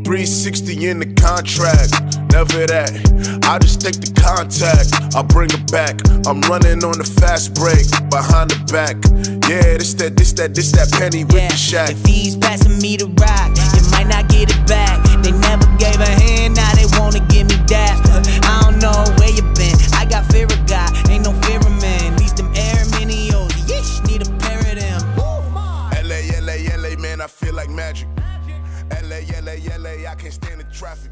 360 in the contract. Never that. I just take the contact. I bring it back. I'm running on the fast break. Behind the back. Yeah, this that penny with the shack. If he's passing me the rock, you might not get it back. They never gave a hand, now they wanna give me that. I don't know where you been. I got fear of God, ain't no fear of man. These them air minios, yeesh, need a pair of them. LA, man, I feel like magic. LA, I can't stand the traffic.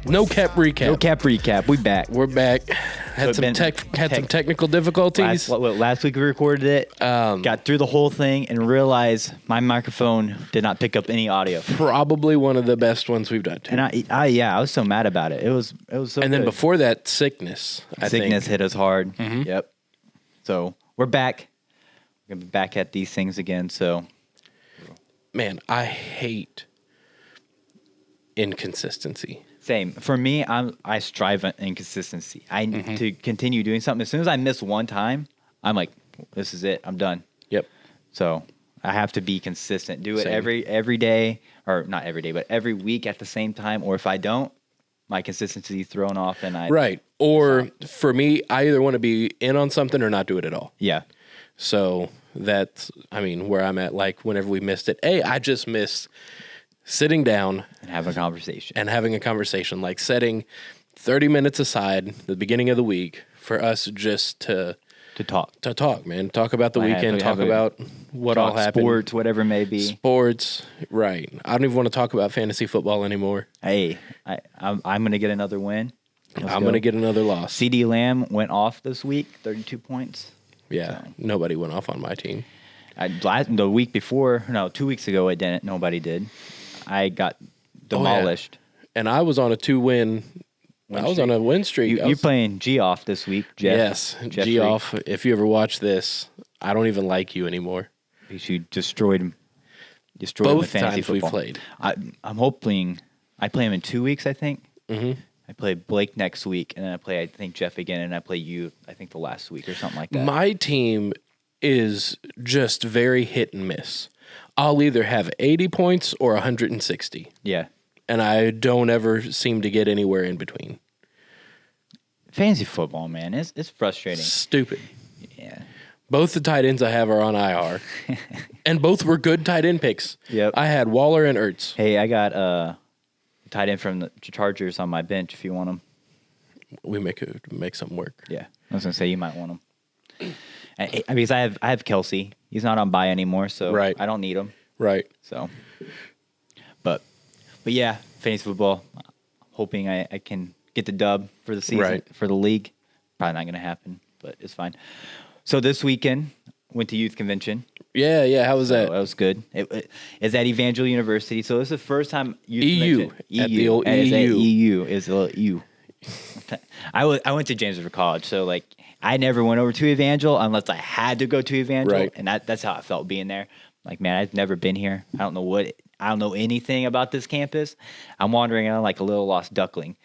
No cap recap. We back. We're back. Had some technical difficulties. Last week we recorded it, got through the whole thing, and realized my microphone did not pick up any audio. Probably one of the best ones we've done. And I was so mad about it. It was so. And then before that, sickness hit us hard. Mm-hmm. Yep. So we're back. We're gonna be back at these things again. So, man, I hate inconsistency. Same. For me, I strive on inconsistency. I need to continue doing something. As soon as I miss one time, I'm like, this is it. I'm done. Yep. So I have to be consistent. Do it Same. every day, or not every day, but every week at the same time. Or if I don't, my consistency is thrown off, and I Right. Or for me, I either want to be in on something or not do it at all. Yeah. So that's, where I'm at. Like whenever we missed it, I just missed sitting down And have a conversation. and having a conversation, like setting 30 minutes aside at the beginning of the week for us just to talk, man. Talk about the weekend, talk about what all happened. Sports, whatever it may be. Sports, right. I don't even want to talk about fantasy football anymore. Hey, I'm going to get another win. I'm going to get another loss. CD Lamb went off this week, 32 points. Yeah, nobody went off on my team. The week before, 2 weeks ago, it didn't. Nobody did. I got demolished. And I was on a 2-win. I was on a win streak. You're playing G off this week, Jeff. Yes, Jeffrey. G off. If you ever watch this, I don't even like you anymore. Because you destroyed him. Both fantasy times we football. played. I'm hoping I play him in 2 weeks. I think. Mm-hmm. I play Blake next week, and then I play Jeff again, and I play you. I think the last week or something like that. My team is just very hit and miss. I'll either have 80 points or 160. Yeah. And I don't ever seem to get anywhere in between. Fantasy football, man, it's frustrating. Stupid. Yeah. Both the tight ends I have are on IR. And both were good tight end picks. Yep. I had Waller and Ertz. Hey, I got tight end from the Chargers on my bench if you want them. We make something work. Yeah. I was going to say you might want them. Because I have Kelsey. He's not on bye anymore, so Right. I don't need him. Right. So, but yeah, fantasy football. Hoping I can get the dub for the season, Right. for the league. Probably not going to happen, but it's fine. So this weekend, went to youth convention. Yeah. How was that? So that was good. It's at Evangel University. So this is the first time youth EU. convention. At the old It's at EU. EU. It's a little EU. I went to James River College, so like I never went over to Evangel unless I had to go to Evangel, Right. and that's how I felt being there. Like, man, I've never been here. I don't know anything about this campus. I'm wandering around like a little lost duckling.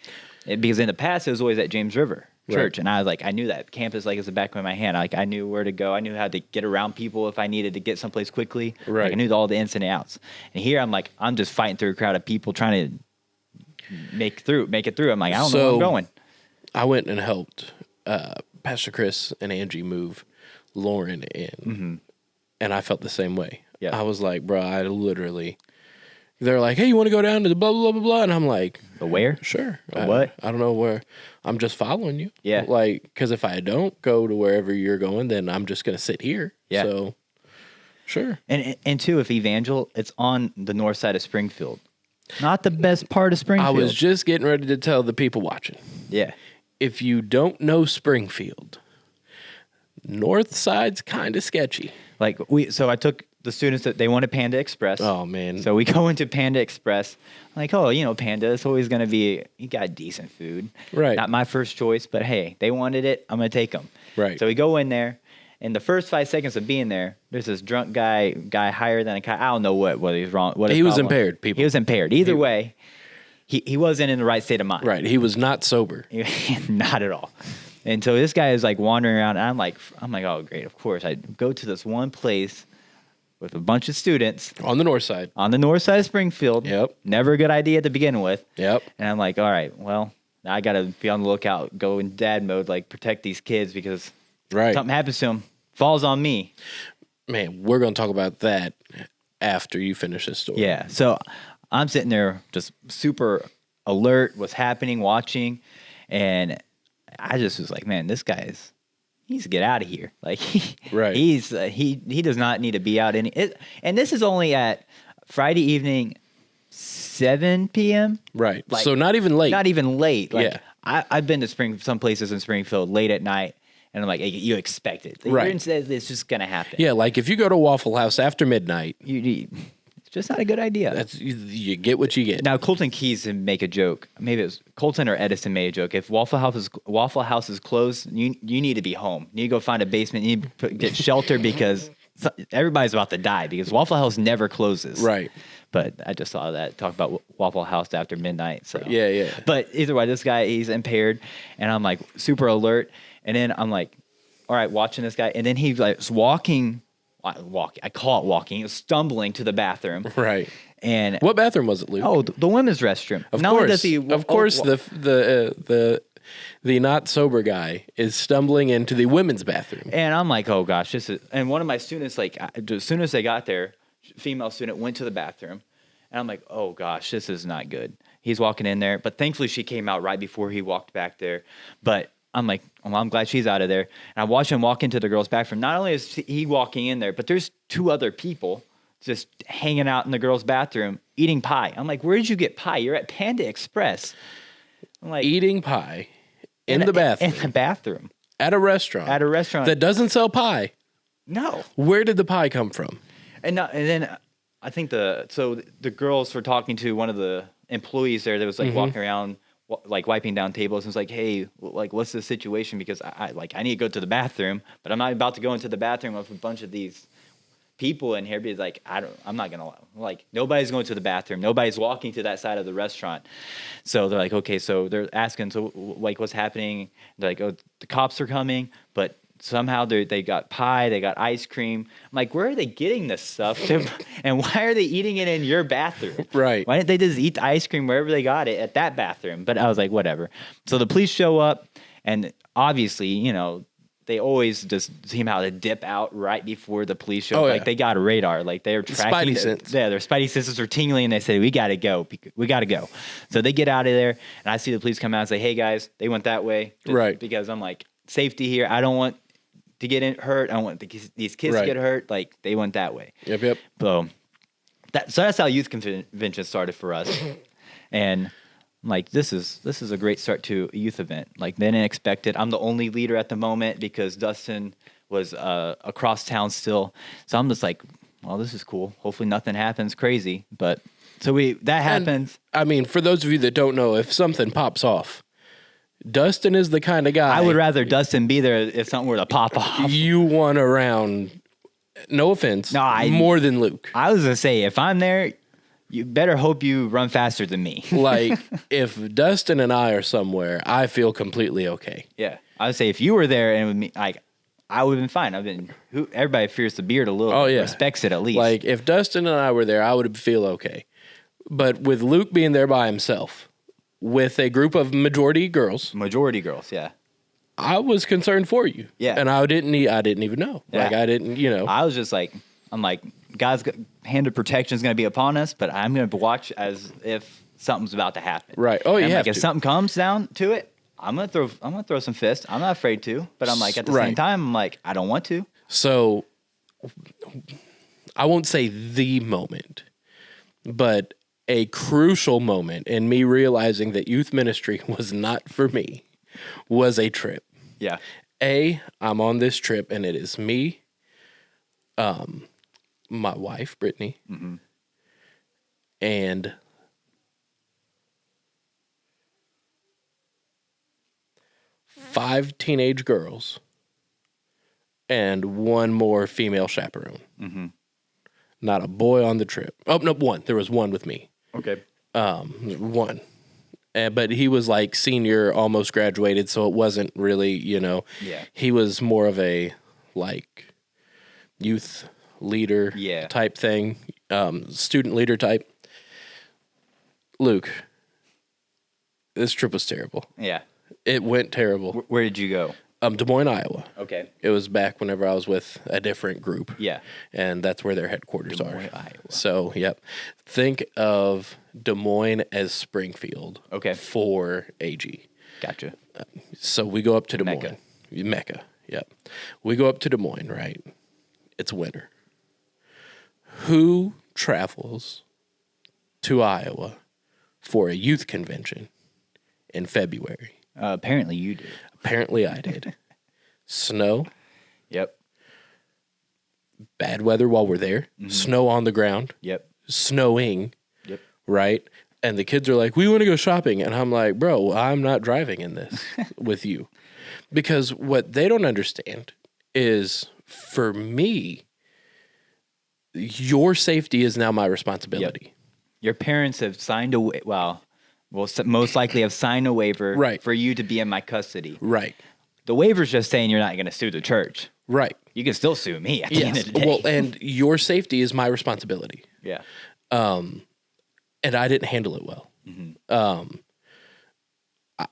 Because in the past it was always at James River Church, and I was like, I knew that campus like it's the back of my hand. Like I knew where to go. I knew how to get around people if I needed to get someplace quickly. Right. Like, I knew all the ins and outs. And here I'm like, I'm just fighting through a crowd of people trying to make it through. I'm like, I don't know where I'm going. I went and helped Pastor Chris and Angie move Lauren in, and I felt the same way. Yeah. I was like, bro, they're like, hey, you want to go down to the blah, blah, blah, blah, and I'm like, The where? sure. What? I don't know where. I'm just following you. Yeah. Like, because if I don't go to wherever you're going, then I'm just going to sit here. Yeah. So, sure. And too, if Evangel, it's on the north side of Springfield. Not the best part of I Springfield. was just getting ready to tell the people watching. Yeah. If you don't know Springfield, north side's kind of sketchy. So I took the students that they wanted Panda Express. Oh, man. So we go into Panda Express. I'm like, Panda, it's always going to be, you got decent food. Right. Not my first choice, but hey, they wanted it. I'm going to take them. Right. So we go in there. In the first 5 seconds of being there, there's this drunk guy higher than a guy. I don't know what he was wrong. What his He was problem impaired, people. He was impaired. Either way, he wasn't in the right state of mind. Right. He was not sober. Not at all. And so this guy is like wandering around. And I'm like, oh great, of course. I go to this one place with a bunch of students on the north side. On the north side of Springfield. Yep. Never a good idea to begin with. Yep. And I'm like, all right, well, now I got to be on the lookout, go in dad mode, like protect these kids because something happens to them, falls on me. Man, we're going to talk about that after you finish this story. Yeah. So I'm sitting there just super alert, what's happening, watching. And I just was like, man, this guy he needs to get out of here. Like, he does not need to be out and this is only at Friday evening, 7 p.m. Right. Like, so not even late. Not even late. Like, yeah. I've been to some places in Springfield late at night, and I'm like, hey, you expect it. Right. It's just going to happen. Yeah, like if you go to Waffle House after midnight, it's just not a good idea. You get what you get. Now, Colton Keys would make a joke. Maybe it was Colton or Edison made a joke. If Waffle House is closed, you need to be home. You need to go find a basement. You need to get shelter because everybody's about to die because Waffle House never closes. Right. But I just saw that talk about Waffle House after midnight. So yeah. But either way, this guy, he's impaired, and I'm like super alert. And then I'm like, all right, watching this guy, and then he was walking. I call it walking. He was stumbling to the bathroom. Right. And what bathroom was it, Luke? Oh, the women's restroom. Of course. The not sober guy is stumbling into the women's bathroom. And I'm like, oh gosh, and one of my students, like, as soon as they got there, female student went to the bathroom, and I'm like, oh gosh, this is not good. He's walking in there, but thankfully she came out right before he walked back there. But I'm like, well, I'm glad she's out of there. And I watch him walk into the girls' bathroom. Not only is he walking in there, but there's 2 other people just hanging out in the girls' bathroom eating pie. I'm like, where did you get pie? You're at Panda Express. I'm like, eating pie in the bathroom. In the bathroom. At a restaurant. That doesn't sell pie. No. Where did the pie come from? And then I think the girls were talking to one of the employees there that was like walking around, like wiping down tables, and was like, hey, like, what's the situation? Because I need to go to the bathroom, but I'm not about to go into the bathroom with a bunch of these people in here because like I'm not gonna, like, nobody's going to the bathroom, nobody's walking to that side of the restaurant. So they're like, okay, so they're asking, so like, what's happening? They're like, oh, the cops are coming, but somehow they got pie, they got ice cream. I'm like, where are they getting this stuff? And why are they eating it in your bathroom? Right. Why didn't they just eat the ice cream wherever they got it at that bathroom? But I was like, whatever. So the police show up, and obviously, you know, they always just seem how to dip out right before the police show up. Like, they got a radar. Like, they're tracking. Spidey sense. Yeah, their spidey senses are tingling, and they say, we got to go. We got to go. So they get out of there, and I see the police come out and say, hey, guys, they went that way. Right. Because I'm like, safety here. I don't want to get hurt. I don't want these kids to get hurt. Like, they went that way. Yep. So that's how youth convention started for us. And like, this is a great start to a youth event. Like, they didn't expect it. I'm the only leader at the moment because Dustin was across town still. So I'm just like, well, this is cool. Hopefully nothing happens crazy. But so that happens. And, I mean, for those of you that don't know, if something pops off, Dustin is the kind of guy. I would rather Dustin be there if something were to pop off. You want around, no offense, more than Luke. I was going to say, if I'm there, you better hope you run faster than me. Like, if Dustin and I are somewhere, I feel completely okay. Yeah. I would say if you were there and with me, like, I would have been fine. Everybody fears the beard a little. Oh, yeah. Respects it at least. Like, if Dustin and I were there, I would feel okay. But with Luke being there by himself, with a group of majority girls, yeah, I was concerned for you. Yeah, and I didn't even know. Yeah. Like, I didn't, I was just like, I'm like, God's hand of protection is going to be upon us, but I'm going to watch as if something's about to happen. Right. Oh, yeah. Like, if something comes down to it, I'm gonna throw some fists. I'm not afraid to, but I'm like, at the same time, I'm like, I don't want to. So I won't say the moment, but a crucial moment in me realizing that youth ministry was not for me was a trip. Yeah. I'm on this trip, and it is me, my wife, Brittany, and 5 teenage girls and 1 more female chaperone. Not a boy on the trip. Oh, no, 1. There was 1 with me. Okay. 1. But he was like senior, almost graduated, so it wasn't really, Yeah. He was more of a, like, youth leader Yeah. type thing, student leader type. Luke, this trip was terrible. Yeah. It went terrible. Where did you go? Des Moines, Iowa. Okay. It was back whenever I was with a different group. Yeah. And that's where their headquarters Des are. Moines, Iowa. So, yep. Think of Des Moines as Springfield. Okay. For AG. Gotcha. So we go up to Des Mecca. Moines. Mecca. Yep. We go up to Des Moines, right? It's winter. Who travels to Iowa for a youth convention in February? Apparently you did. Apparently I did. Snow, Yep. bad weather while we're there, snow on the ground, Yep. snowing, Yep. right? And the kids are like, we want to go shopping. And I'm like, bro, I'm not driving in this with you. Because what they don't understand is, for me, your safety is now my responsibility. Your parents have signed a most likely have signed a waiver Right. for you to be in my custody. Right. The waiver's just saying you're not going to sue the church. Right. You can still sue me at the end Yes. of the day. Well, and your safety is my responsibility. yeah. And I didn't handle it well. Mm-hmm.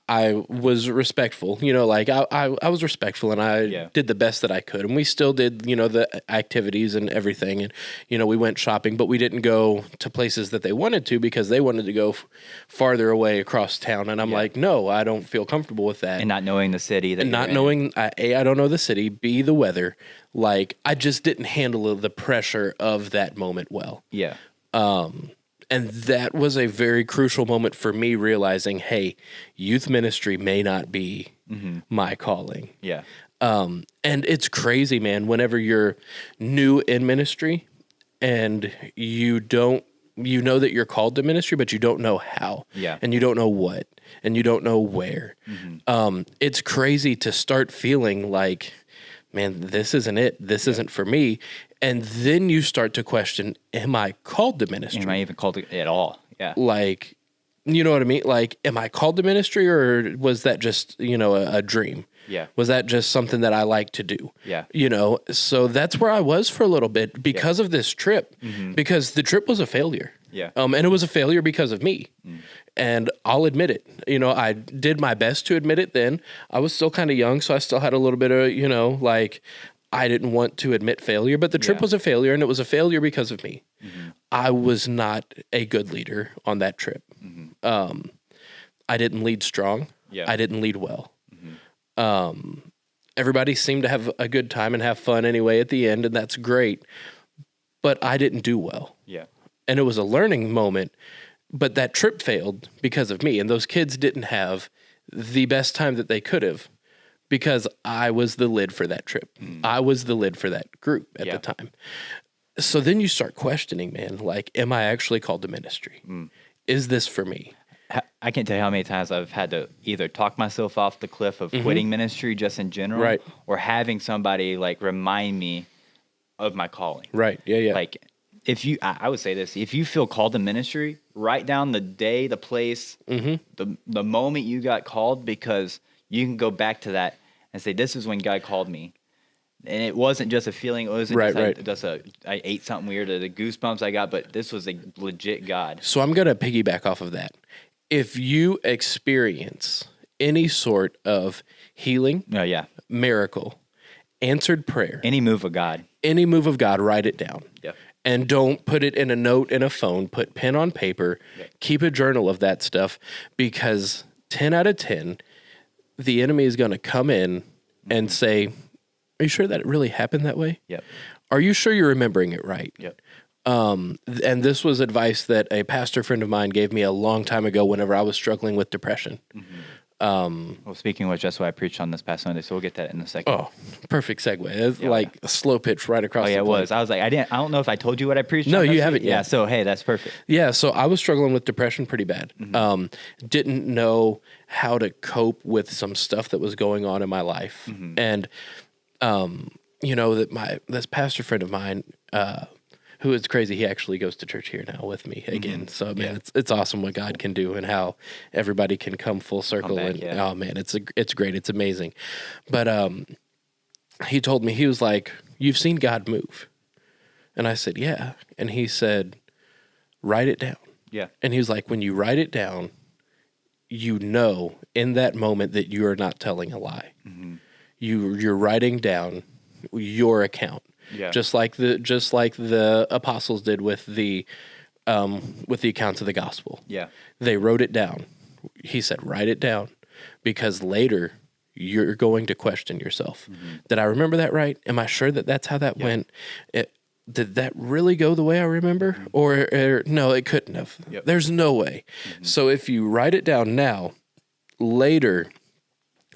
I was respectful, like I was respectful, and I Yeah. did the best that I could, and we still did, the activities and everything, and we went shopping, but we didn't go to places that they wanted to because they wanted to go farther away across town, and I'm like, no, I don't feel comfortable with that, And not knowing the city that and you're not in. knowing I don't know the city, B, the weather, like I just didn't handle the pressure of that moment well. Yeah. And that was a very crucial moment for me, realizing, hey, youth ministry may not be my calling. Yeah. And it's crazy, man, whenever you're new in ministry and you know that you're called to ministry, but you don't know how. Yeah. And you don't know what. And you don't know where. It's crazy to start feeling like, man, this isn't it. This isn't for me. And then you start to question, am I called to ministry? Am I even called it at all? Yeah. Like, you know what I mean? Like, am I called to ministry, or was that just, a dream? Yeah. Was that just something that I like to do? Yeah. So that's where I was for a little bit because of this trip, because the trip was a failure. Yeah. And it was a failure because of me. And I'll admit it. I did my best to admit it then. I was still kind of young, so I still had a little bit of, I didn't want to admit failure, but the trip was a failure, and it was a failure because of me. I was not a good leader on that trip. I didn't lead strong. Yeah. I didn't lead well. Everybody seemed to have a good time and have fun anyway at the end, and that's great. But I didn't do well. Yeah. And it was a learning moment, but that trip failed because of me. And those kids didn't have the best time that they could have because I was the lid for that trip. I was the lid for that group at the time. So then you start questioning, man, like, am I actually called to ministry? Is this for me? I can't tell you how many times I've had to either talk myself off the cliff of quitting ministry just in general, Right. or having somebody remind me of my calling. Right. Yeah. Like, I would say this: if you feel called to ministry, write down the day, the place, the moment you got called, because you can go back to that and say, "This is when God called me." And it wasn't just a feeling; it wasn't just I ate something weird, or the goosebumps I got, but this was a legit God. So I'm going to piggyback off of that. If you experience any sort of healing, Oh yeah, miracle, answered prayer, any move of God. any move of God, write it down. Yep. And don't put it in a note in a phone. Put pen on paper. Yep. Keep a journal of that stuff, because 10 out of 10, the enemy is going to come in and say, are you sure that it really happened that way? Yep. Are you sure you're remembering it right? Yep. And this was advice that a pastor friend of mine gave me a long time ago whenever I was struggling with depression. Well, speaking of which, that's what I preached on this past Sunday, so we'll get that in a second. Oh, perfect segue. It's like a slow pitch right across Oh, yeah, the it plate. was. I was like, I don't know if I told you what I preached. No, on you this haven't week. yet. Yeah, so hey, that's perfect. Yeah, so I was struggling with depression pretty bad. Didn't know how to cope with some stuff that was going on in my life. And that this pastor friend of mine, who is crazy, he actually goes to church here now with me again. So man, it's awesome what God can do and how everybody can come full circle. back, Oh man, it's great. It's amazing. But he told me, he was like, you've seen God move. And I said, yeah. And he said, write it down. Yeah. And he was like, when you write it down, you know in that moment that you are not telling a lie. Mm-hmm. You're writing down your account. Yeah. Just like the apostles did with the accounts of the gospel. Yeah. They wrote it down. He said, write it down, because later you're going to question yourself. Mm-hmm. Did I remember that right? Am I sure that that's how that went? Did that really go the way I remember? Mm-hmm. Or no, it couldn't have. Yep. There's no way. Mm-hmm. So if you write it down now, later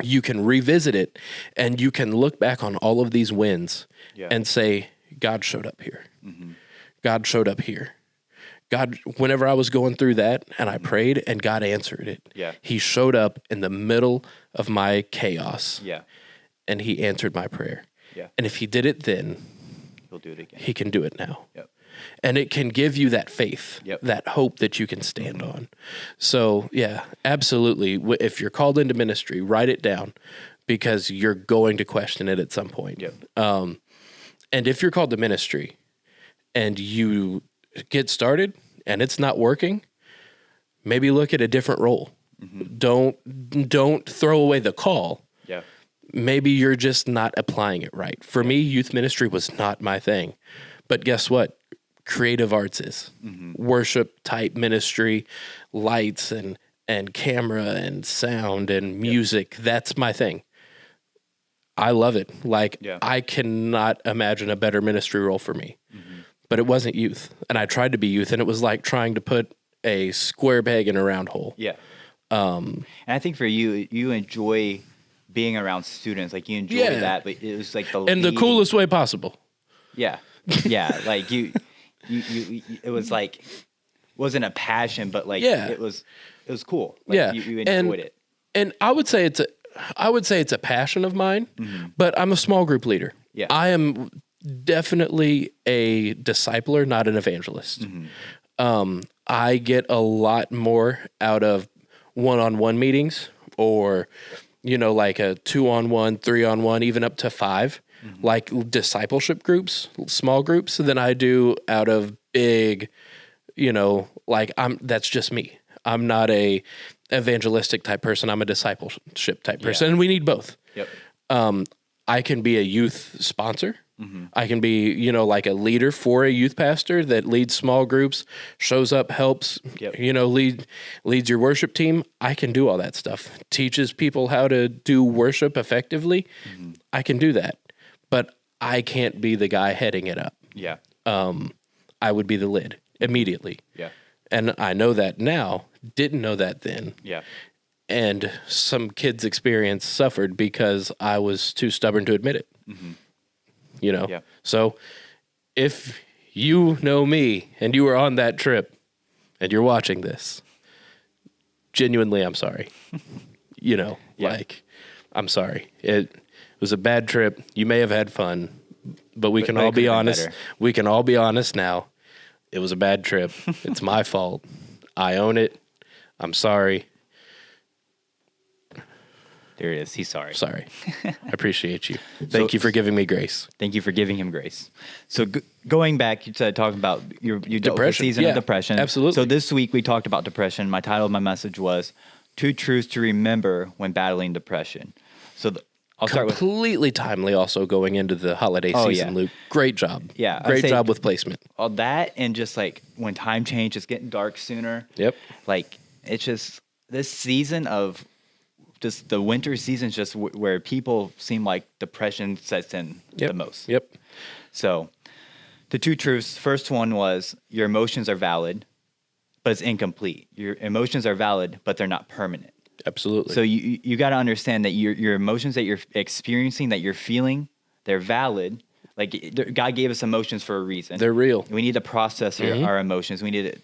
you can revisit it and you can look back on all of these wins and say, God showed up here. Mm-hmm. God showed up here. God, whenever I was going through that and I prayed and God answered it, he showed up in the middle of my chaos and he answered my prayer. Yeah. And if he did it then, He'll do it again. he can do it now. Yep. And it can give you that faith, that hope that you can stand on. So, yeah, absolutely. If you're called into ministry, write it down, because you're going to question it at some point. Yep. And if you're called to ministry and you get started and it's not working, maybe look at a different role. Mm-hmm. Don't throw away the call. Yeah. Maybe you're just not applying it right. For me, youth ministry was not my thing. But guess what? Creative arts is. Mm-hmm. Worship type ministry, lights and camera and sound and music. That's my thing. I love it. Like, I cannot imagine a better ministry role for me. Mm-hmm. But it wasn't youth. And I tried to be youth, and it was like trying to put a square peg in a round hole. Yeah. And I think for you, you enjoy being around students. Like, you enjoy that, but it was like the coolest way possible. Yeah. Yeah. Like, you it was like, wasn't a passion, but like, it was cool. Like, you enjoyed it. And I would say it's a passion of mine, but I'm a small group leader. Yeah. I am definitely a discipler, not an evangelist. I get a lot more out of one-on-one meetings, or, like a 2-on-1, 3-on-1, even up to 5, like discipleship groups, small groups, than I do out of big, that's just me. I'm not a evangelistic type person. I'm a discipleship type person, and we need both. Yep. I can be a youth sponsor. I can be, like a leader for a youth pastor that leads small groups, shows up, helps, leads your worship team. I can do all that stuff. Teaches people how to do worship effectively. I can do that, but I can't be the guy heading it up. Yeah. I would be the lid immediately. Yeah. And I know that now, didn't know that then. Yeah. And some kids' experience suffered because I was too stubborn to admit it. Yeah. So if you know me and you were on that trip and you're watching this, genuinely, I'm sorry. I'm sorry. It was a bad trip. You may have had fun, but we can all be honest. We can all be honest now. It was a bad trip. It's my fault. I own it. I'm sorry. There it is. He's sorry. Sorry. I appreciate you. Thank you for giving me grace. Thank you for giving him grace. So going back, you said talking about you dealt with the season of depression. Absolutely. So this week we talked about depression. My title of my message was 2 Truths to Remember When Battling Depression. So I'll start with completely timely. Also going into the holiday season, Luke. Great job. Yeah, great job with placement. All that, and just like when time change, it's getting dark sooner. Yep. Like it's just this season of just the winter season is just where people seem like depression sets in the most. Yep. So the 2 truths. First one was your emotions are valid, but it's incomplete. Your emotions are valid, but they're not permanent. Absolutely. So you got to understand that your emotions that you're experiencing, that you're feeling, they're valid. Like God gave us emotions for a reason. They're real. We need to process our emotions. We need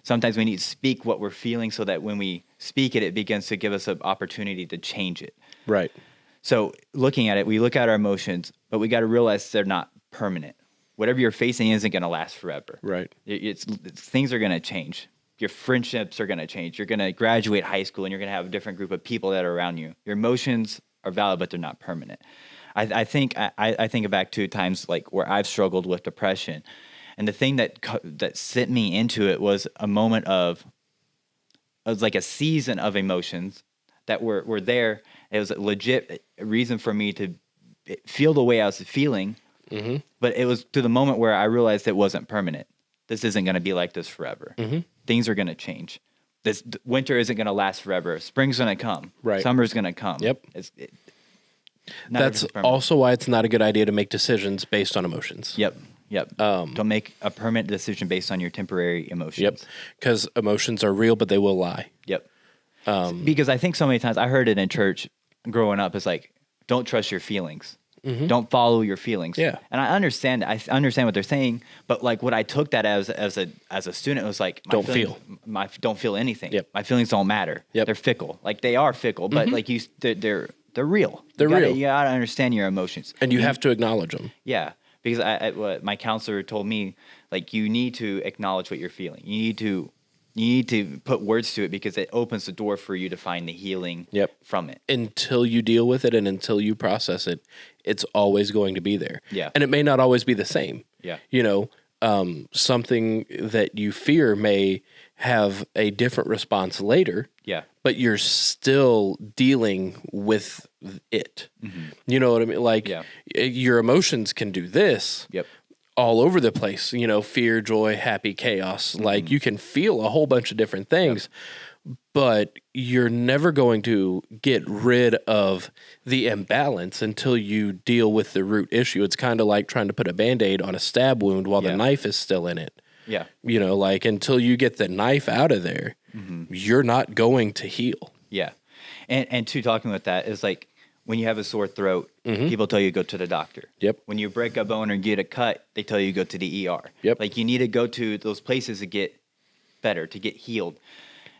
sometimes we need to speak what we're feeling so that when we speak it, it begins to give us an opportunity to change it. Right. So looking at it, we look at our emotions, but we got to realize they're not permanent. Whatever you're facing isn't going to last forever. Right. It's things are going to change. Your friendships are going to change. You're going to graduate high school and you're going to have a different group of people that are around you. Your emotions are valid, but they're not permanent. I think back to times like where I've struggled with depression, and the thing that sent me into it was a moment of, it was like a season of emotions that were there. It was a legit reason for me to feel the way I was feeling, but it was to the moment where I realized it wasn't permanent. This isn't going to be like this forever. Things are going to change. This winter isn't going to last forever. Spring's going to come. Right. Summer's going to come. Yep. Not That's everything's permanent. also why it's not a good idea to make decisions based on emotions. Yep. Don't make a permanent decision based on your temporary emotions. Yep. Because emotions are real, but they will lie. Yep. Because I think so many times I heard it in church growing up. It's like, don't trust your feelings. Don't follow your feelings. Yeah. And I understand what they're saying, but like what I took that as a student was like, Don't feel. Don't feel anything. Yep. My feelings don't matter. Yep. They're fickle. Like they are fickle, but like they're real. They're real. You gotta understand your emotions. And you have to acknowledge them. Yeah, because what my counselor told me, like you need to acknowledge what you're feeling. You need to put words to it because it opens the door for you to find the healing from it. Until you deal with it and until you process it, it's always going to be there. Yeah. And it may not always be the same. Yeah. You know, something that you fear may have a different response later. Yeah. But you're still dealing with it. You know what I mean? Like your emotions can do this. Yep. All over the place, you know, fear, joy, happy, chaos. Like you can feel a whole bunch of different things, but you're never going to get rid of the imbalance until you deal with the root issue. It's kind of like trying to put a Band-Aid on a stab wound while the knife is still in it. Yeah. You know, like until you get the knife out of there, you're not going to heal. Yeah. And talking with that is like when you have a sore throat, people tell you to go to the doctor. Yep. When you break a bone or get a cut, they tell you to go to the ER. Yep. Like you need to go to those places to get better, to get healed.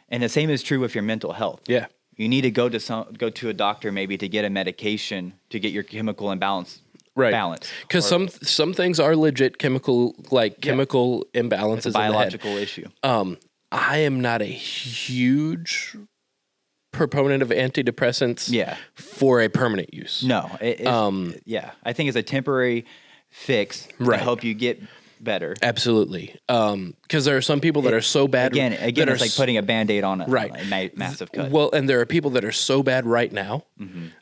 And the same is true with your mental health. Yeah. You need to go to a doctor maybe to get a medication to get your chemical imbalance balance. Because some things are legit chemical imbalances It's a in the head. biological issue. I am not a huge proponent of antidepressants for a permanent use. No. I think it's a temporary fix to help you get better. Absolutely. Because there are some people that are so bad. Again, it's like putting a Band-Aid on a massive cut. Well, and there are people that are so bad right now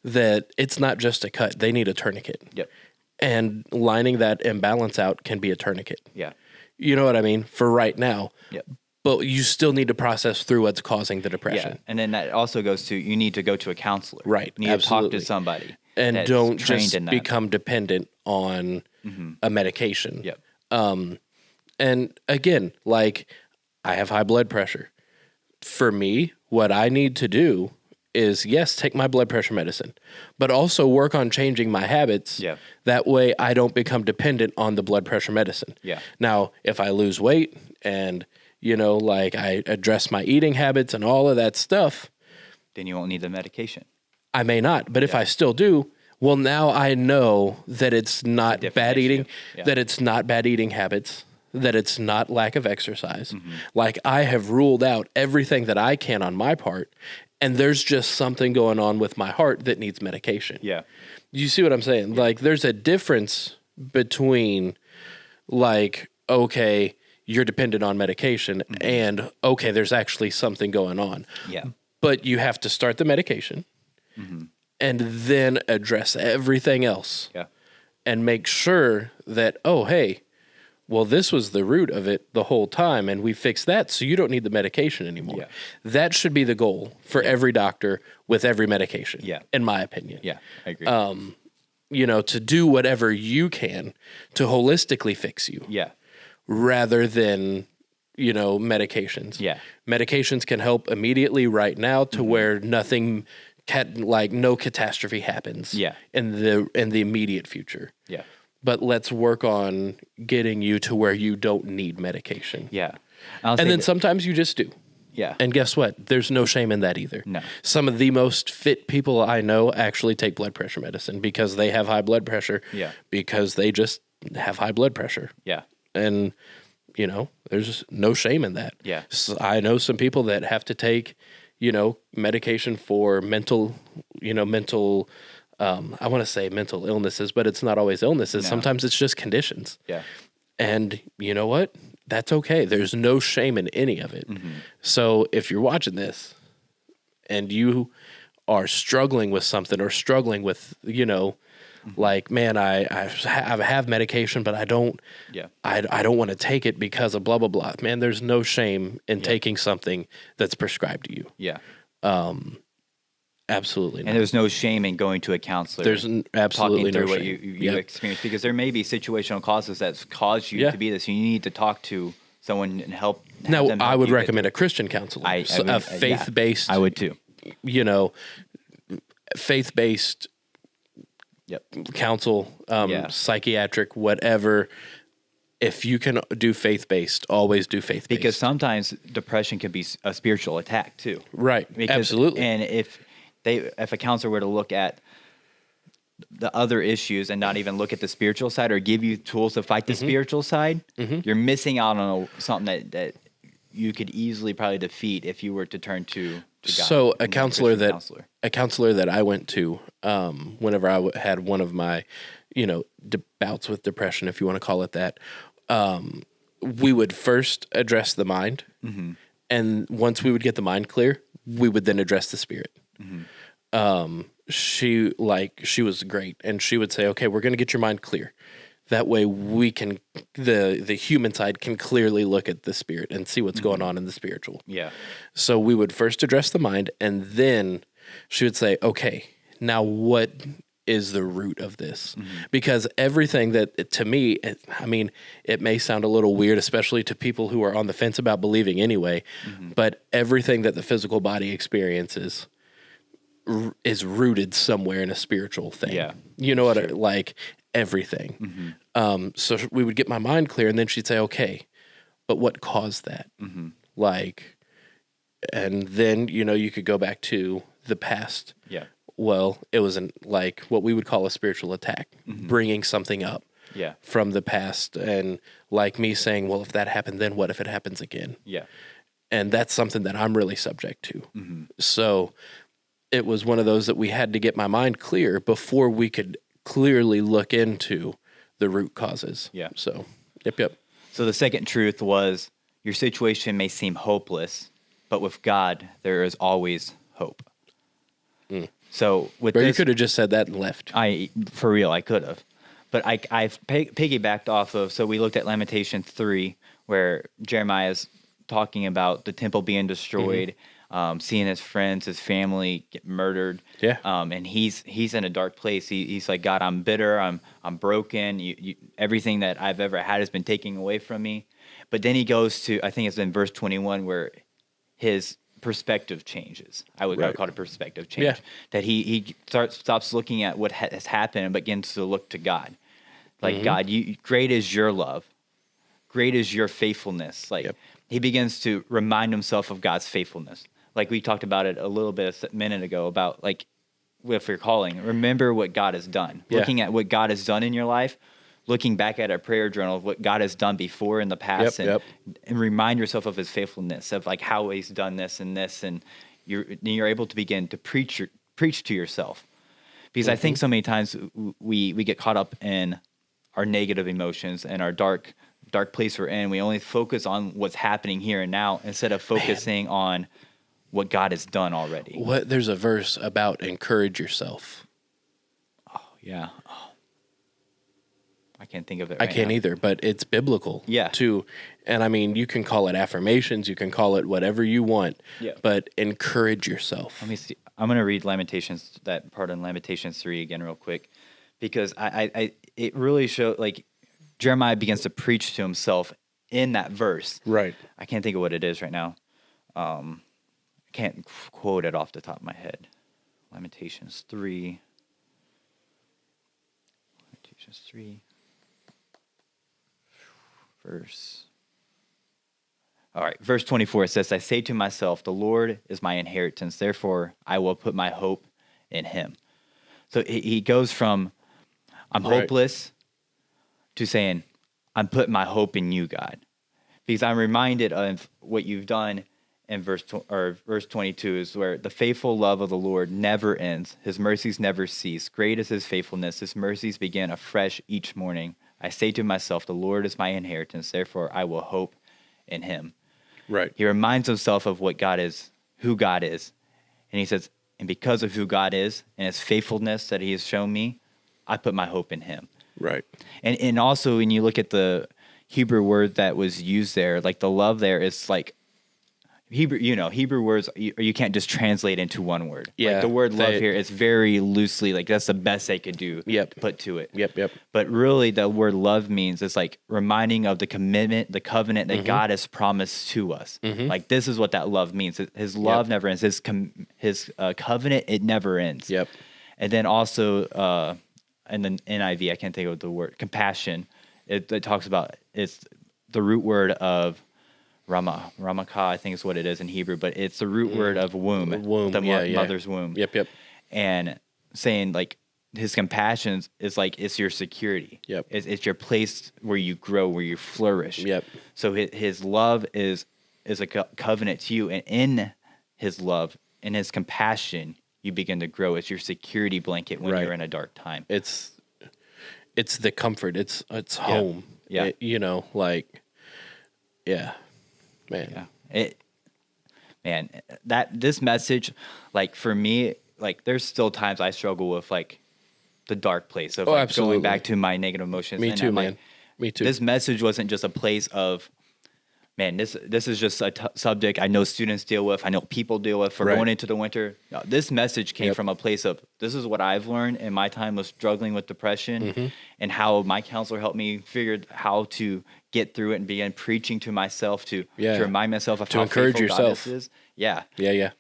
that it's not just a cut. They need a tourniquet. Yep. And lining that imbalance out can be a tourniquet. Yeah. You know what I mean? For right now. Yep. But you still need to process through what's causing the depression. Yeah. And then that also goes to, you need to go to a counselor. Right. You need to talk to somebody. And that's don't trained just in that. become dependent on a medication. Yep. And again, like I have high blood pressure. For me, what I need to do is, yes, take my blood pressure medicine, but also work on changing my habits. Yeah. That way I don't become dependent on the blood pressure medicine. Yeah. Now, if I lose weight and, you know, like I address my eating habits and all of that stuff, then you won't need the medication. I may not. But if I still do, well, now I know that it's not bad eating, that it's not bad eating habits, that it's not lack of exercise. Like I have ruled out everything that I can on my part, and there's just something going on with my heart that needs medication. Yeah. You see what I'm saying? Yeah. Like there's a difference between like, okay, you're dependent on medication and okay, there's actually something going on. Yeah. But you have to start the medication and then address everything else. Yeah. And make sure that, oh, hey, well, this was the root of it the whole time, and we fixed that, so you don't need the medication anymore. Yeah. That should be the goal for every doctor with every medication, in my opinion. Yeah, I agree. You know, to do whatever you can to holistically fix you. Yeah. Rather than, you know, medications. Yeah. Medications can help immediately right now to where nothing no catastrophe happens in the immediate future. Yeah. But let's work on getting you to where you don't need medication. Yeah. And then sometimes you just do. Yeah. And guess what? There's no shame in that either. No. Some of the most fit people I know actually take blood pressure medicine because they have high blood pressure. Yeah. Because they just have high blood pressure. Yeah. And, you know, there's no shame in that. Yeah. So I know some people that have to take, you know, medication for mental I want to say mental illnesses, but it's not always illnesses. No. Sometimes it's just conditions. Yeah. And you know what? That's okay. There's no shame in any of it. So if you're watching this and you are struggling with something or struggling with, like, man, I have medication, but I don't want to take it because of blah, blah, blah. Man, there's no shame in taking something that's prescribed to you. Yeah. Absolutely not. And there's no shame in going to a counselor. There's absolutely talking through no what shame. you experience, because there may be situational causes that's caused you Yeah. to be this. You need to talk to someone and help. have Now, them help I would you get recommend a Christian counselor, I would- a yeah. faith-based, I would too. Faith-based Yep. counsel, Yeah. psychiatric, whatever. If you can do faith-based, always do faith-based. Because sometimes depression can be a spiritual attack too. Right. Because, Absolutely. And if a counselor were to look at the other issues and not even look at the spiritual side or give you tools to fight the spiritual side, you're missing out on something that you could easily probably defeat if you were to turn to God. So a and counselor Christian that I went to, whenever I had one of my, bouts with depression, if you want to call it that, we would first address the mind, and once we would get the mind clear, we would then address the spirit. She was great, and she would say, "Okay, we're going to get your mind clear. That way, we can the human side can clearly look at the spirit and see what's going on in the spiritual." Yeah. So we would first address the mind, and then she would say, "Okay, now what is the root of this?" Because everything that, to me, it may sound a little weird, especially to people who are on the fence about believing anyway, but everything that the physical body experiences is rooted somewhere in a spiritual thing. Yeah. You know what? Like everything. So we would get my mind clear, and then she'd say, "Okay, but what caused that?" Like, and then, you could go back to the past. Yeah. Well, it was like what we would call a spiritual attack, bringing something up Yeah. from the past. And like me saying, well, if that happened, then what if it happens again? Yeah. And that's something that I'm really subject to. So it was one of those that we had to get my mind clear before we could clearly look into the root causes. Yeah. So, yep. So the second truth was, your situation may seem hopeless, but with God, there is always hope. So with Or you this, could have just said that and left. for real, I could have. But I've piggybacked off of, so we looked at Lamentations 3, where Jeremiah is talking about the temple being destroyed, seeing his friends, his family get murdered. Yeah. And he's in a dark place. He's like, God, I'm bitter. I'm broken. Everything that I've ever had has been taken away from me. But then he goes to, I think it's in verse 21, where his perspective changes. I would call it a perspective change. Yeah. That he stops looking at what has happened and begins to look to God. Like, God, great is your love. Great is your faithfulness. Like, he begins to remind himself of God's faithfulness. Like we talked about it a little bit a minute ago about, like, if you're calling, remember what God has done. Yeah. Looking at what God has done in your life, looking back at a prayer journal of what God has done before in the past, and remind yourself of his faithfulness, of like how he's done this, and you're able to begin to preach to yourself. Because I think so many times we get caught up in our negative emotions and our dark place we're in. We only focus on what's happening here and now instead of focusing on what God has done already. There's a verse about encourage yourself. Oh, yeah. Oh. I can't think of it I right can't now. either, but it's biblical. Yeah. Too. And I mean, you can call it affirmations, you can call it whatever you want. Yeah. But encourage yourself. Let me see. I'm going to read Lamentations, that part in Lamentations 3 again real quick, because it really shows, like, Jeremiah begins to preach to himself in that verse. Right. I can't think of what it is right now. I can't quote it off the top of my head. Lamentations 3. Lamentations 3. Verse 24, it says, I say to myself, the Lord is my inheritance, therefore I will put my hope in him. So he goes from, I'm hopeless, to saying, I'm putting my hope in you, God. Because I'm reminded of what you've done in verse 22 is where the faithful love of the Lord never ends. His mercies never cease. Great is his faithfulness. His mercies begin afresh each morning. I say to myself, the Lord is my inheritance. Therefore, I will hope in him. Right. He reminds himself of what God is, who God is. And he says, and because of who God is and his faithfulness that he has shown me, I put my hope in him. Right. And also when you look at the Hebrew word that was used there, like the love there is like Hebrew words, you can't just translate into one word. Yeah, Like the word love here is very loosely, like that's the best they could do to put to it. Yep. But really the word love means it's like reminding of the commitment, the covenant that God has promised to us. Like this is what that love means. His love never ends. His covenant, it never ends. Yep. And then also in the NIV, I can't think of the word, compassion. It talks about, it's the root word of Ramaka, I think is what it is in Hebrew, but it's the root word of womb, the mother's womb. Yep. And saying like his compassion is like it's your security. Yep. It's your place where you grow, where you flourish. Yep. So his love is a covenant to you, and in his love, in his compassion, you begin to grow. It's your security blanket when you're in a dark time. It's the comfort. It's home. Yeah. Man. Yeah. This message, like for me, like there's still times I struggle with like the dark place of like going back to my negative emotions. Me and too, I'm man. like, Me too. This message wasn't just a place of, man, this is just a subject I know students deal with. I know people deal with for going into the winter. No, this message came from a place of, this is what I've learned in my time of struggling with depression and how my counselor helped me figure how to get through it and begin preaching to myself to remind myself of to how encourage faithful yourself. God is. Yeah. Yeah.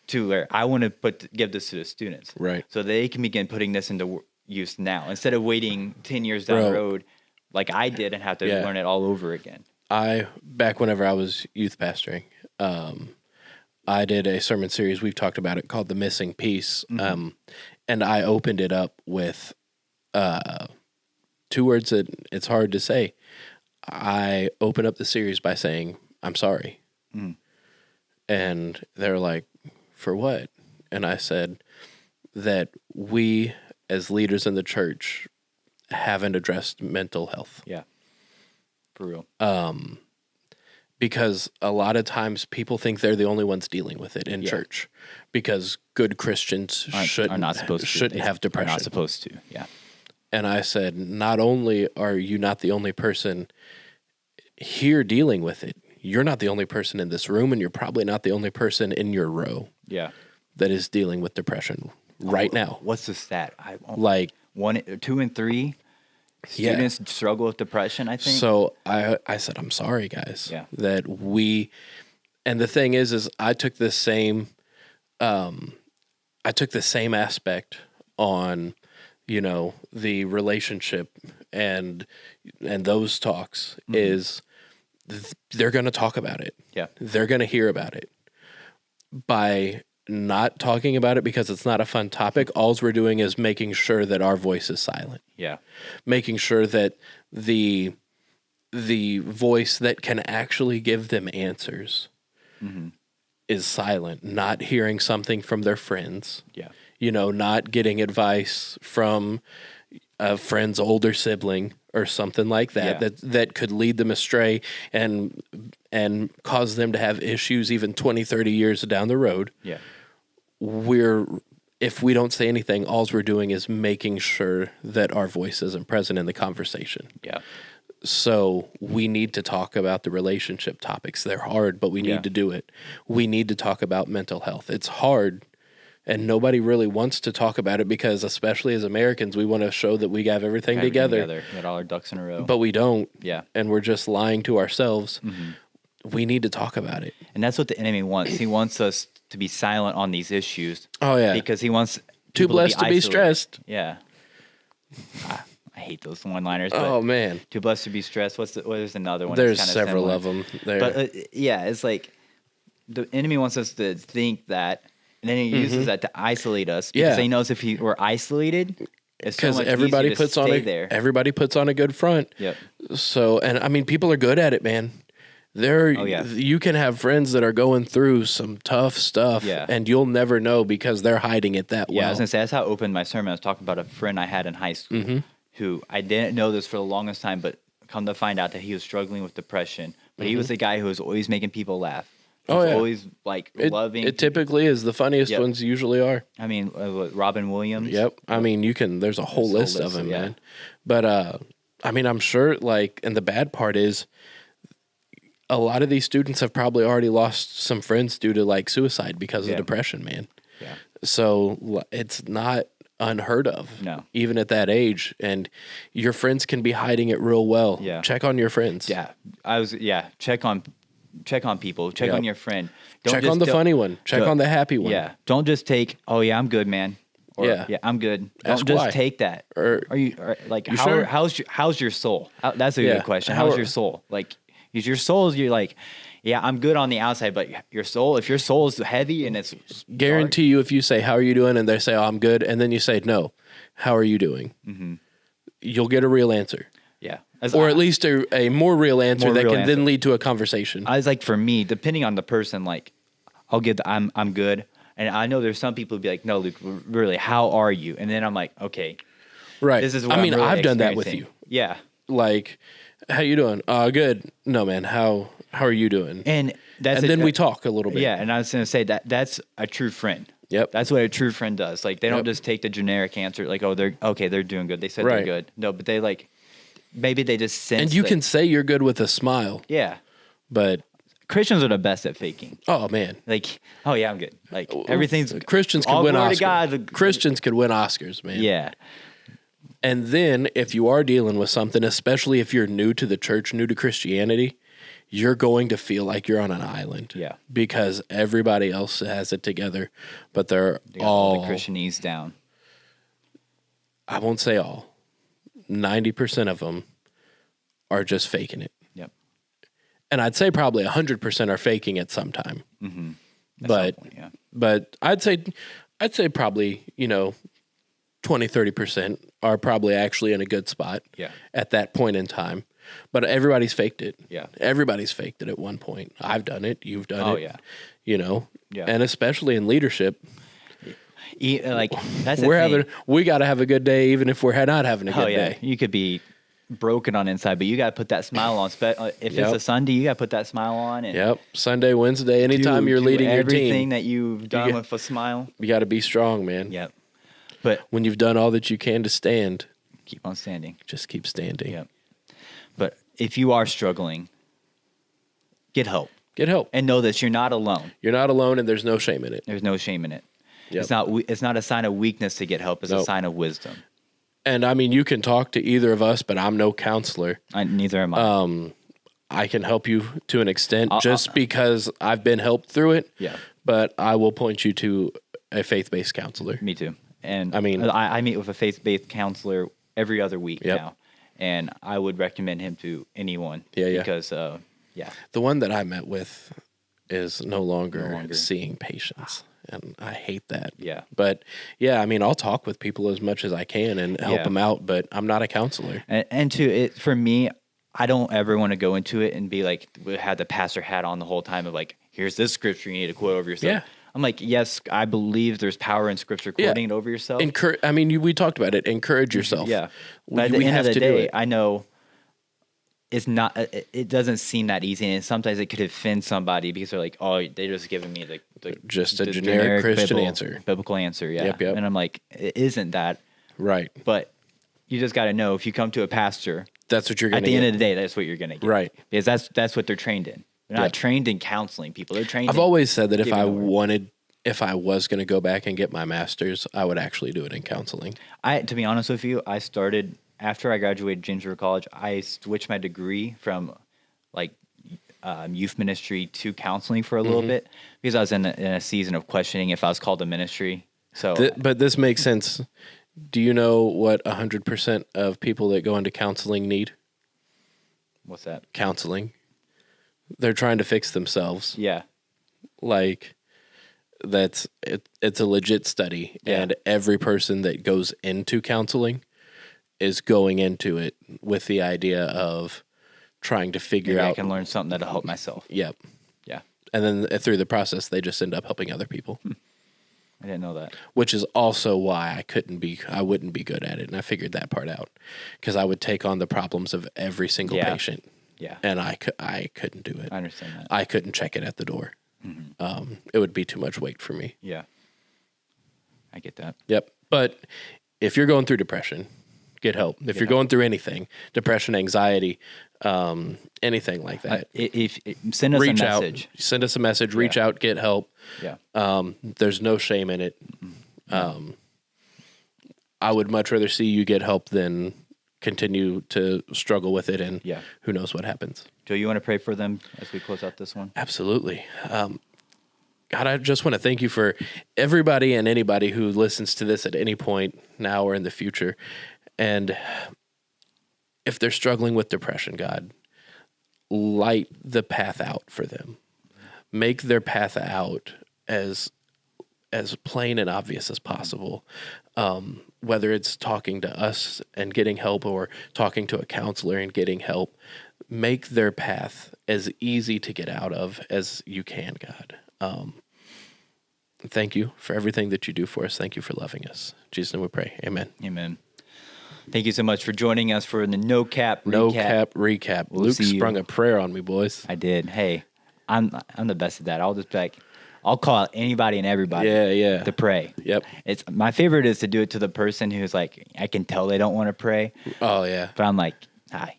To where I want to give this to the students. Right. So they can begin putting this into use now instead of waiting 10 years down the road like I did and have to learn it all over again. Back whenever I was youth pastoring, I did a sermon series, we've talked about it, called The Missing Piece. And I opened it up with two words that it's hard to say. I opened up the series by saying, I'm sorry. And they're like, for what? And I said that we as leaders in the church haven't addressed mental health. Yeah. For real. Because a lot of times people think they're the only ones dealing with it in church, because good Christians shouldn't have depression. Are not supposed to. Yeah. And I said, not only are you not the only person here dealing with it, you're not the only person in this room, and you're probably not the only person in your row that is dealing with depression right now. What's the stat? Like 1, 2, and 3 students struggle with depression, I think. So I said, I'm sorry, guys, that and the thing is I took the same aspect on, the relationship and those talks is they're going to talk about it. Yeah. They're going to hear about it. By not talking about it because it's not a fun topic, all we're doing is making sure that our voice is silent. Yeah. Making sure that the voice that can actually give them answers is silent, not hearing something from their friends. Yeah. Not getting advice from a friend's older sibling or something like that, that could lead them astray and cause them to have issues even 20, 30 years down the road. Yeah. If we don't say anything, all we're doing is making sure that our voice isn't present in the conversation. Yeah. So we need to talk about the relationship topics. They're hard, but we need to do it. We need to talk about mental health. It's hard, and nobody really wants to talk about it because, especially as Americans, we want to show that we have everything together. Got all our ducks in a row. But we don't. Yeah. And we're just lying to ourselves. We need to talk about it. And that's what the enemy wants. He wants us to be silent on these issues. Oh, yeah. Because he wants Too blessed to be isolated. stressed. Yeah. I hate those one-liners. Oh, man. Too blessed to be stressed. What is another one? There's that's several similar? of them. There. But it's like the enemy wants us to think that, and then he uses that to isolate us because he knows if we're isolated, it's so because much everybody easier to puts on stay there. everybody puts on a good front. Yep. So, and I mean, people are good at it, man. You can have friends that are going through some tough stuff, Yeah. and you'll never know because they're hiding it that Yeah, I well. was gonna say that's how I opened my sermon. I was talking about a friend I had in high school Mm-hmm. who I didn't know this for the longest time, but come to find out that he was struggling with depression. But he was the guy who was always making people laugh. He Mm-hmm. Oh, was yeah. always like loving. It typically is. The funniest Yep. ones usually are. I mean, Robin Williams. Yep. I mean, there's a whole There's a list whole of them, list, yeah. man. But I mean, I'm sure, like, and the bad part is a lot of these students have probably already lost some friends due to like suicide because Yeah. of depression, man. Yeah. So it's not unheard of. No. Even at that age. And your friends can be hiding it real well. Yeah. Check on your friends. Yeah. Check on people. Check Yep. on your friend. Check on the funny one. Check don't- on the happy one. Yeah. Don't just take, oh yeah, I'm good, man. Or, Yeah. I'm good. Ask Don't just why. take that. Or- are you like You how sure? how's your soul? That's a Yeah. good question. How- How's your soul? Like is your soul you're like, yeah, I'm good on the outside, but your soul, if your soul is heavy and it's Guarantee you, if you say, "How are you doing?" and they say, "Oh, I'm good," and then you say, "No, how are you doing?" Mm-hmm. You'll get a real answer. yeah. Or at least a more real answer More that real can then answer. lead to a conversation. I was like, for me, depending on the person, like, I'll give the I'm good, and I know there's some people who be like, no, Luke, really, how are you? And then I'm like, okay, Right. this is what I mean, I'm really I've done that with experiencing. you. Yeah, Like, how you doing? Good. No, man. How are you doing? and that's And then we talk a little bit. Yeah, and I was gonna say that's a true friend. Yep. That's what a true friend does. Like they don't Yep. just take the generic answer, like, oh, they're doing good. They said Right. they're good. No, but they like maybe they just sense. And you that- can say you're good with a smile, yeah. but Christians are the best at faking. oh man, Like, oh yeah, I'm good. Like everything's Christians could all win glory Oscars. to God. Christians could win Oscars, man. Yeah, And then if you are dealing with something, especially if you're new to the church, new to Christianity, you're going to feel like you're on an island. Yeah. Because everybody else has it together, but they're they got all all, the Christianese down. I won't say all, 90% of them are just faking it. Yep. And I'd say probably 100% are faking it sometime. At But some point, yeah. but I'd say probably, 20, 30% are probably actually in a good spot Yeah. at that point in time. But everybody's faked it. Yeah. Everybody's faked it at one point. I've done it. You've done Oh, it. yeah. Yeah. Yeah. And especially in leadership, Like that's the thing. we got to have a good day even if we're not having a good Oh yeah, day. you could be broken on inside, but you got to put that smile on. If Yep. it's a Sunday, you got to put that smile on. And Yep. Sunday, Wednesday, anytime you're do leading your everything team, that you've done get- with a smile. you got to be strong, man. Yep. But When you've done all that you can to stand, keep on standing. just keep standing. Yep. But if you are struggling, get help Get help. and know that you're not alone. You're not alone and there's no shame in it. There's no shame in it. Yep. It's not a sign of weakness to get help. It's a Nope. sign of wisdom. And I mean, you can talk to either of us, but I'm no counselor. Neither am I. I can help you to an extent just because I've been helped through it. Yeah. But I will point you to a faith-based counselor. Me too. And I mean- I meet with a faith-based counselor every other week Yep. now, and I would recommend him to anyone. Yeah, yeah. Because yeah, The one that I met with is no longer, No longer. seeing patients. And I hate that. Yeah. But yeah, I mean, I'll talk with people as much as I can and help Yeah. them out, but I'm not a counselor. and to it for me, I don't ever want to go into it and be like we had the pastor hat on the whole time of like, here's this scripture you need to quote over yourself. Yeah. I'm like, yes, I believe there's power in scripture Yeah. quoting it over yourself. I mean, we talked about it. Encourage yourself. Yeah. We, But at the we end have of the to do day, it. I know it's not. It doesn't seem that easy, and sometimes it could offend somebody because they're like, "Oh, they're just giving me the Just a the generic Christian biblical- answer." biblical answer." Yeah, Yep, yep. and I'm like, it isn't that, Right. but you just got to know if you come to a pastor, That's what you're going at to the get. end of the day, that's what you're going to get, Right. Because that's what they're trained in. They're not Yep. trained in counseling people. They're trained. I've in always said that if giving I the word. if I was going to go back and get my master's, I would actually do it in counseling. To be honest with you, I started after I graduated James River College. I switched my degree from like youth ministry to counseling for a little Mm-hmm. bit because I was in a season of questioning if I was called to ministry. So But this makes sense. Do you know what 100% of people that go into counseling need? what's that? Counseling. They're trying to fix themselves. Yeah, Like it's a legit study, Yeah. and every person that goes into counseling is going into it with the idea of trying to figure Maybe I out. can learn something that'll help myself. Yep. Yeah. And then through the process, they just end up helping other people, I didn't know that. which is also why I wouldn't be good at it. And I figured that part out because I would take on the problems of every single Yeah. patient, Yeah. and I couldn't do it. I understand that. I couldn't check it at the door. It would be too much weight for me. Yeah. I get that. Yep. But if you're going through depression, get help. If you're going through anything, depression, anxiety, anything like that, If send us reach a out. message. Send us a message. Reach out. Get help. Yeah. There's no shame in it. I would much rather see you get help than continue to struggle with it, and Yeah. who knows what happens. Joe, you want to pray for them as we close out this one? Absolutely. God, I just want to thank you for everybody and anybody who listens to this at any point now or in the future. And if they're struggling with depression, God, light the path out for them. Make their path out as plain and obvious as possible. Whether it's talking to us and getting help or talking to a counselor and getting help, make their path as easy to get out of as you can, God. Thank you for everything that you do for us. Thank you for loving us. In Jesus' name we pray. Amen. Amen. Thank you so much for joining us for the No Cap Recap. No cap recap. We'll Luke see you. sprung a prayer on me, boys. I did. Hey, I'm the best at that. I'll just be like, I'll call out anybody and everybody Yeah. to pray. Yep. It's my favorite is to do it to the person who's like, I can tell they don't want to pray, Oh, yeah. but I'm like,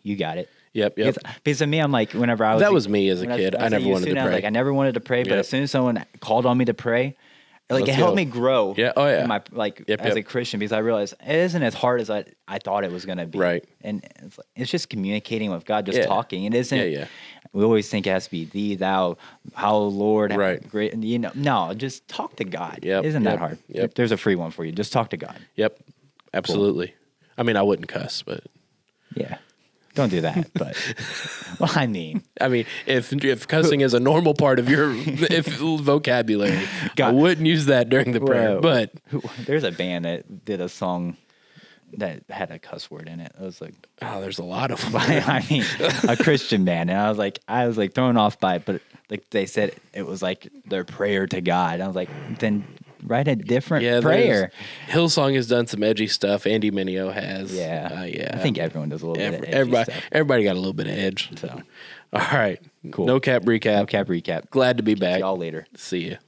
you got it. Yep. Because to me, I'm like, whenever I was That was me as a when kid. I was never at wanted to USU, I was pray. like, I never wanted to pray, but Yep. as soon as someone called on me to pray, like Let's it helped go. me grow. Yeah. Oh, yeah. in my Yep, as yep. a Christian, because I realized it isn't as hard as I thought it was going to be. Right. And it's just communicating with God, just Yeah. talking. It isn't. Yeah. We always think it has to be thee, thou, how, Lord, Right. great. No, just talk to God. Yep, Isn't that yep, hard? yep. There's a free one for you. Just talk to God. Yep. Absolutely. I mean, I wouldn't cuss, but Yeah. Don't do that. But well, I mean, if cussing is a normal part of your vocabulary, I God. wouldn't use that during the prayer. Well, But there's a band that did a song that had a cuss word in it. It was like, there's a lot of them. I mean, a Christian band, and I was like thrown off by it, but like they said, it was like their prayer to God. I was like, then write a different prayer. Hillsong has done some edgy stuff. Andy Mineo has. Yeah, yeah. I think everyone does a little bit of edgy everybody, stuff. everybody got a little bit of edge. So, All right. Cool. No cap recap. No cap recap. Glad to be back. See y'all later. See you.